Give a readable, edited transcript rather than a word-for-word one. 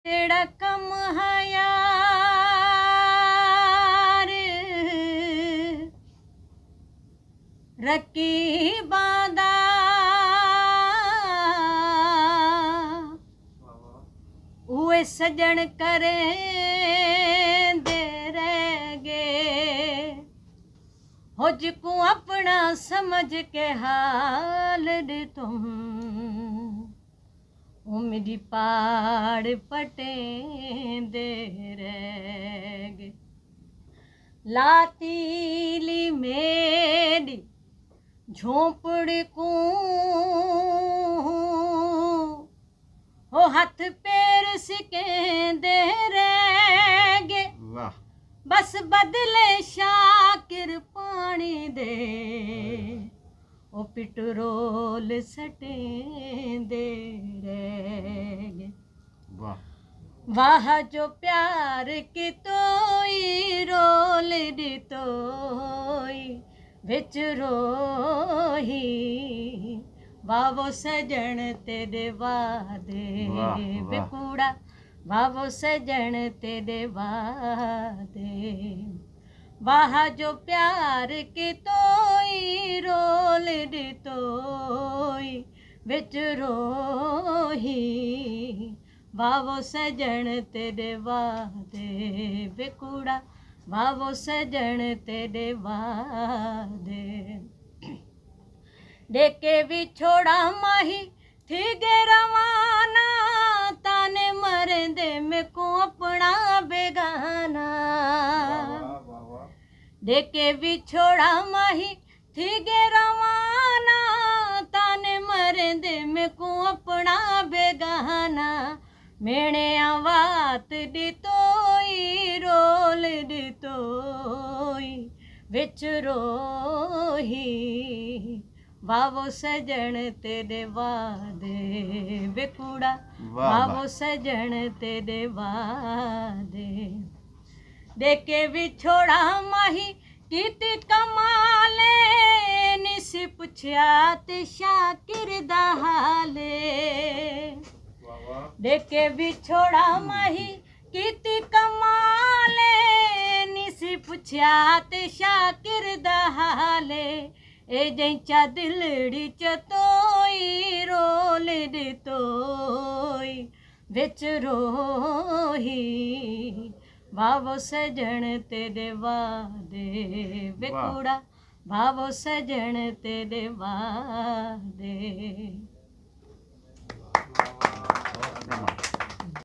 तेरा कम है यार रकीबां दा उए सजन करें दे रह गए हो जिको अपना समझ के हाल दे तुम ओ मेरी पाड़ पटें दे रह गए लातीली मेरी झोंपड़ी को हो हाथ पैर सिकेंदे रह गए बस बदले शाकिर पानी दे ओ पिटरोल सटेंदे रह गए वाह जो प्यार की तोई रोल दी तोई विच रोही वावो सजन तेरे वादे बेकूड़ा वावो सजन तेरे वादे वाह जो प्यार की तोई रोल दी तोई विच रोही वावो सजन तेरे वादे बेकूड़ा वावो सजन तेरे वादे देखे विछोड़ा माही थी गे रवाना ताने मरेंदे में को अपना बेगाना देखे विछोड़ा माही थी गे रवाना ताने मरेंदे में को अपना बेगाना मेने आवात दी तोई रोल दी तोई विच रोही वावो सजन तेरे वादे बेकूड़ा वावो सजन तेरे वादे देखे विछोड़ा माही कीती कमाले निसी पुछया ते शाकिर दा हाले देखे विछोड़ा माही कीती कमाले निसी पुछया ते शाकिर दा हाले ए जैचा दिलड़ी च तोई रोल दी तोई विच रोही वावो सजन तेरे वादे बेकूड़ा वावो सजन तेरे वादे